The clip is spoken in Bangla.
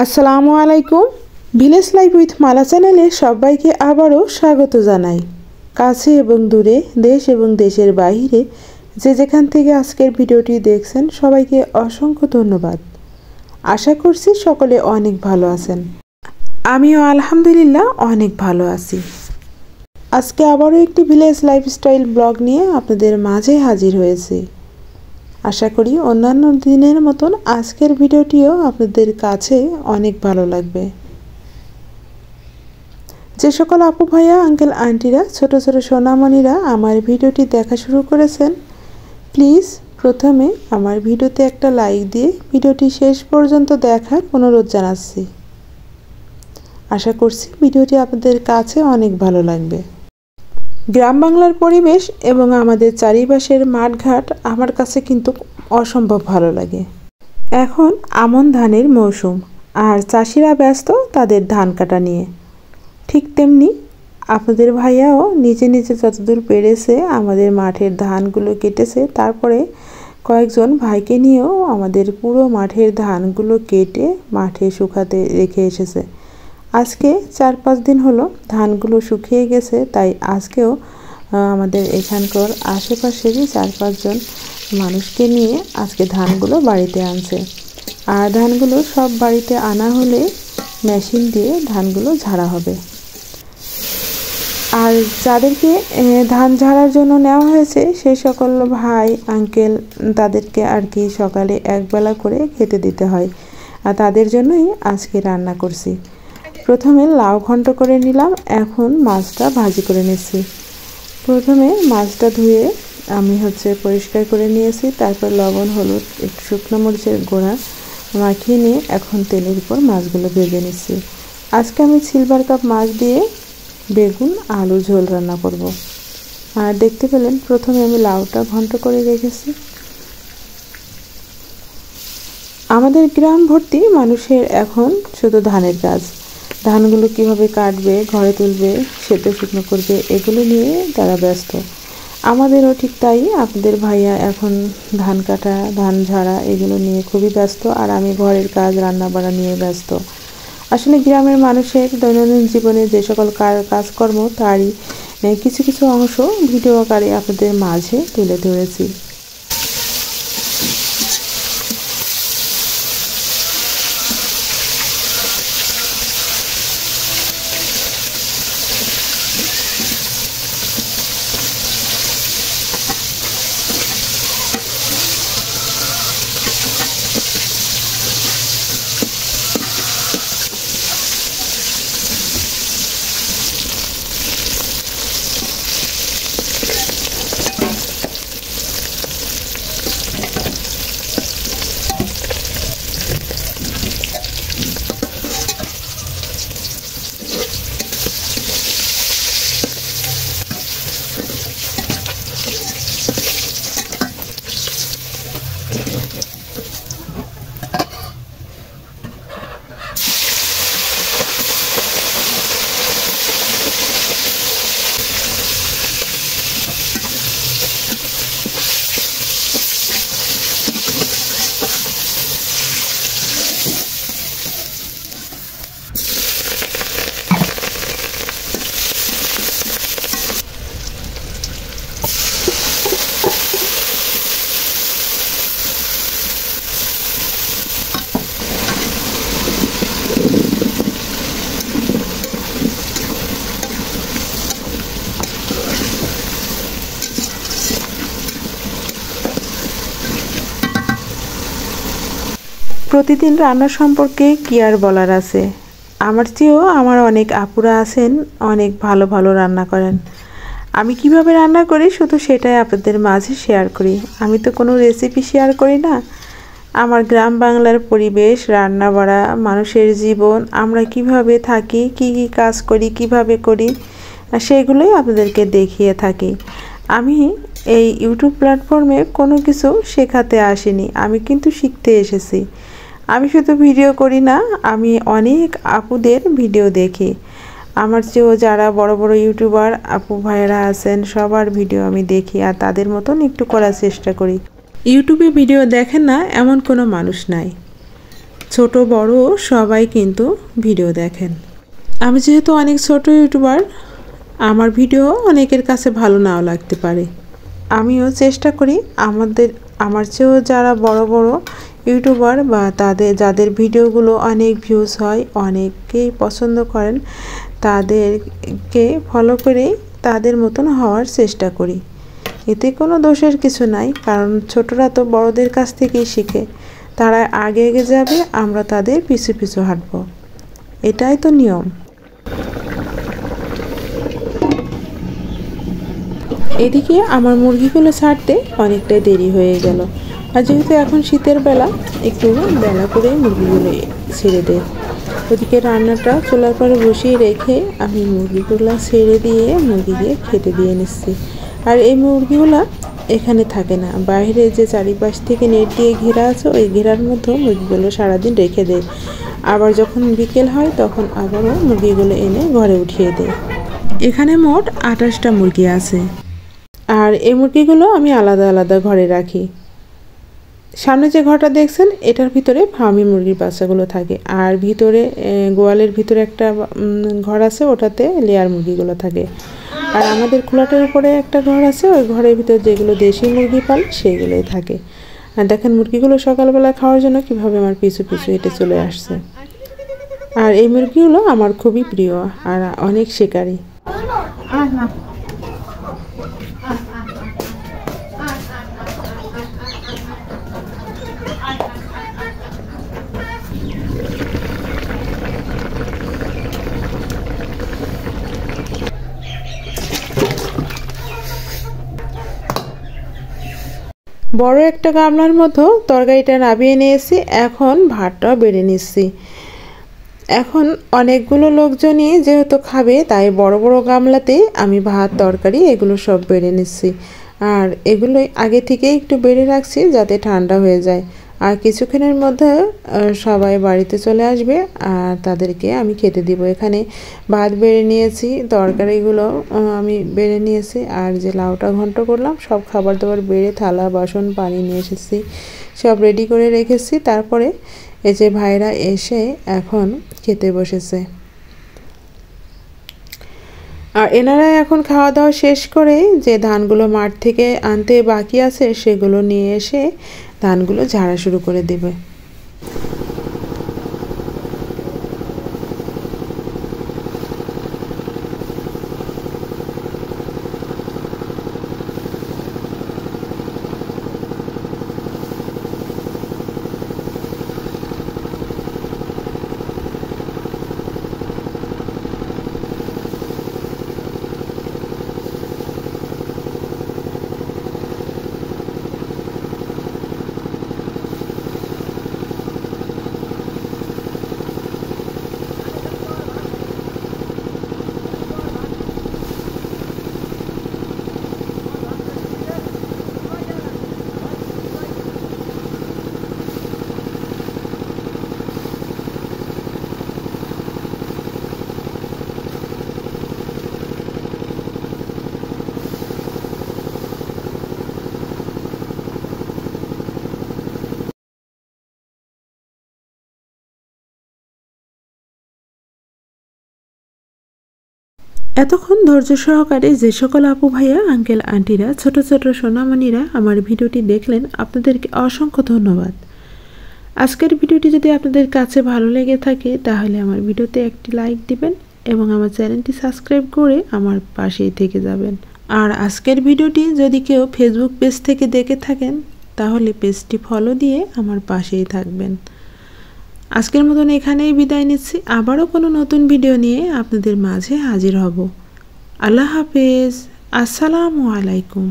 আসসালামু আলাইকুম। ভিলেজ লাইফ উইথ মালা চ্যানেলে সবাইকে আবারও স্বাগত জানাই। কাছে এবং দূরে, দেশ এবং দেশের বাইরে যে যেখান থেকে আজকের ভিডিওটি দেখছেন সবাইকে অসংখ্য ধন্যবাদ। আশা করছি সকলে অনেক ভালো আছেন। আমিও আলহামদুলিল্লাহ অনেক ভালো আছি। আজকে আবারও একটি ভিলেজ লাইফস্টাইল ব্লগ নিয়ে আপনাদের মাঝে হাজির হয়েছি। আশা করি অন্যান্য দিনের মতন আজকের ভিডিওটিও আপনাদের কাছে অনেক ভালো লাগবে। যে সকল আপু ভাইয়া আঙ্কেল আন্টিরা ছোট ছোট সোনামণিরা আমার ভিডিওটি দেখা শুরু করেছেন, প্লিজ প্রথমে আমার ভিডিওতে একটা লাইক দিয়ে ভিডিওটি শেষ পর্যন্ত দেখার অনুরোধ জানাচ্ছি। আশা করছি ভিডিওটি আপনাদের কাছে অনেক ভালো লাগবে। গ্রাম বাংলার পরিবেশ এবং আমাদের চারিপাশের মাঠঘাট আমার কাছে কিন্তু অসম্ভব ভালো লাগে। এখন আমন ধানের মৌসুম, আর চাষিরা ব্যস্ত তাদের ধান কাটা নিয়ে। ঠিক তেমনি আপনাদের ভাইয়াও নিজে নিজে যতদূর পেরেছে আমাদের মাঠের ধানগুলো কেটেছে, তারপরে কয়েকজন ভাইকে নিয়েও আমাদের পুরো মাঠের ধানগুলো কেটে মাঠে শুকাতে রেখে এসেছে। আজকে 4-5 দিন হলো ধানগুলো শুকিয়ে গেছে, তাই আজকেও আমাদের এখানকার আশেপাশেরই 4-5 জন মানুষকে নিয়ে আজকে ধানগুলো বাড়িতে আনছে। আর ধানগুলো সব বাড়িতে আনা হলে মেশিন দিয়ে ধানগুলো ঝাড়া হবে। আর যাদেরকে ধান ঝাড়ার জন্য নেওয়া হয়েছে সেই সকল ভাই আঙ্কেল তাদেরকে আর কি সকালে একবেলা করে খেতে দিতে হয়, আর তাদের জন্যই আজকে রান্না করছি। প্রথমে লাউ ঘন্ট করে নিলাম, এখন মাছটা ভাজি করে নিচ্ছি। প্রথমে মাছটা ধুয়ে আমি পরিষ্কার করে নিয়েছি, তারপর লবণ হলুদ একটু শুকনো মরিচের গুঁড়া মাখিয়ে নিয়ে এখন তেলের উপর মাছগুলো ভেজে নিচ্ছি। আজকে আমি সিলভার কাপ মাছ দিয়ে বেগুন আলু ঝোল রান্না করব। আর দেখতে পেলেন প্রথমে আমি লাউটা ঘন্ট করে রেখেছি। আমাদের গ্রাম ভর্তি মানুষের এখন শুধু ধানের কাজ। ধানগুলো কিভাবে কাটবে, ঘরে তুলবে, সেদ্ধ শুকনো করবে, এগুলো নিয়ে তারা ব্যস্ত। আমাদেরও ঠিক তাই। আপনাদের ভাইয়া এখন ধান কাটা ধান ঝাড়া এগুলো নিয়ে খুবই ব্যস্ত, আর আমি ঘরের কাজ রান্না বাড়া নিয়ে ব্যস্ত। আসলে গ্রামের মানুষের দৈনন্দিন জীবনে যে সকল কাজকর্ম তারই কিছু কিছু অংশ ভিডিও আকারে আপনাদের মাঝে তুলে ধরেছি। প্রতিদিন রান্না সম্পর্কে কি আর বলার আছে। আমার চেয়েও আমার অনেক আপুরা আছেন, অনেক ভালো ভালো রান্না করেন। আমি কিভাবে রান্না করি শুধু সেটাই আপনাদের মাঝে শেয়ার করি। আমি তো কোনো রেসিপি শেয়ার করি না। আমার গ্রাম বাংলার পরিবেশ, রান্না বাড়া, মানুষের জীবন, আমরা কিভাবে থাকি, কি কি কাজ করি, কিভাবে করি, সেগুলোই আপনাদেরকে দেখিয়ে থাকি। আমি এই ইউটিউব প্ল্যাটফর্মে কোনো কিছু শেখাতে আসিনি, আমি কিন্তু শিখতে এসেছি। আমি শুধু ভিডিও করি না, আমি অনেক আপুদের ভিডিও দেখি। আমার চেয়েও যারা বড় বড় ইউটিউবার আপু ভাইয়েরা আছেন সবার ভিডিও আমি দেখি, আর তাদের মতন একটু করার চেষ্টা করি। ইউটিউবে ভিডিও দেখেন না এমন কোনো মানুষ নাই। ছোট বড় সবাই কিন্তু ভিডিও দেখেন। আমি যেহেতু অনেক ছোট ইউটিউবার, আমার ভিডিও অনেকের কাছে ভালো নাও লাগতে পারে। আমিও চেষ্টা করি আমার চেয়েও যারা বড় বড় ইউটিউবার বা যাদের ভিডিওগুলো অনেক ভিউজ হয়, অনেকেই পছন্দ করেন, তাদেরকে ফলো করে তাদের মতন হওয়ার চেষ্টা করি। এতে কোনো দোষের কিছু নাই, কারণ ছোটরা তো বড়দের কাছ থেকেই শিখে। তারা আগে এগিয়ে যাবে, আমরা তাদের পিছু পিছু হাঁটব, এটাই তো নিয়ম। এদিকে আমার মুরগিগুলো ছাড়তে অনেকটাই দেরি হয়ে গেল, আর যেহেতু এখন শীতের বেলা, একটু বেলা করে মুরগিগুলো ছেড়ে দেয়। ওদিকে রান্নাটা চুলার পরে বসিয়ে রেখে আমি মুরগিগুলো ছেড়ে দিয়ে মুরগিকে খেতে দিয়ে নিচ্ছি। আর এই মুরগিগুলো এখানে থাকে না, বাইরে যে চারিপাশ থেকে নেট দিয়ে ঘেরা আছে, ওই ঘেরার মধ্যে মুরগিগুলো সারাদিন রেখে দেয়। আবার যখন বিকেল হয় তখন আবারও মুরগিগুলো এনে ঘরে উঠিয়ে দেয়। এখানে মোট 28টা মুরগি আছে, আর এই মুরগিগুলো আমি আলাদা আলাদা ঘরে রাখি। সামনে যে ঘরটা দেখছেন, এটার ভিতরে ফার্মি মুরগির বাচ্চাগুলো থাকে, আর ভিতরে গোয়ালের ভিতরে একটা ঘর আছে, ওটাতে লেয়ার মুরগিগুলো থাকে। আর আমাদের খোলাটার উপরে একটা ঘর আছে, ওই ঘরের ভিতরে যেগুলো দেশি মুরগি পালে সেগুলোই থাকে। আর দেখেন মুরগিগুলো সকালবেলা খাওয়ার জন্য কিভাবে আমার পিছু পিছু হেঁটে চলে আসছে। আর এই মুরগিগুলো আমার খুবই প্রিয় আর অনেক শিকারী। বড় একটা গামলার মতো তরকারিটা নামিয়ে নিয়েছি, এখন ভাতটাও বেড়ে নিচ্ছি। এখন অনেকগুলো লোকজনই যেহেতু খাবে, তাই বড় বড় গামলাতে আমি ভাত তরকারি এগুলো সব বেড়ে নিচ্ছি। আর এগুলোই আগে থেকে একটু বেড়ে রাখছি যাতে ঠান্ডা হয়ে যায়। আর কিছুক্ষণের মধ্যে সবাই বাড়িতে চলে আসবে আর তাদেরকে আমি খেতে দিব। এখানে ভাত বেড়ে নিয়েছি, তরকারিগুলো আমি বেড়ে নিয়েছি, আর যে লাউটা ঘন্ট করলাম, সব খাবার দাবার বেড়ে থালা বাসন পানি নিয়ে এসেছি, সব রেডি করে রেখেছি। তারপরে এই যে ভাইরা এসে এখন খেতে বসেছে। আর এনারা এখন খাওয়া দাওয়া শেষ করে যে ধানগুলো মাঠ থেকে আনতে বাকি আছে সেগুলো নিয়ে এসে ধানগুলো ঝাড়া শুরু করে দেবে। এতক্ষণ ধৈর্য সহকারে যে সকল আপু ভাইয়া আঙ্কেল আন্টিরা ছোট ছোট সোনামণিরা আমার ভিডিওটি দেখলেন, আপনাদেরকে অসংখ্য ধন্যবাদ। আজকের ভিডিওটি যদি আপনাদের কাছে ভালো লেগে থাকে তাহলে আমার ভিডিওতে একটি লাইক দিবেন এবং আমার চ্যানেলটি সাবস্ক্রাইব করে আমার পাশেই থেকে যাবেন। আর আজকের ভিডিওটি যদি কেউ ফেসবুক পেজ থেকে দেখে থাকেন তাহলে পেজটি ফলো দিয়ে আমার পাশেই থাকবেন। আজকের মতন এখানেই বিদায় নিচ্ছি, আবারও কোনো নতুন ভিডিও নিয়ে আপনাদের মাঝে হাজির হব। আল্লাহ হাফেজ, আসসালামু আলাইকুম।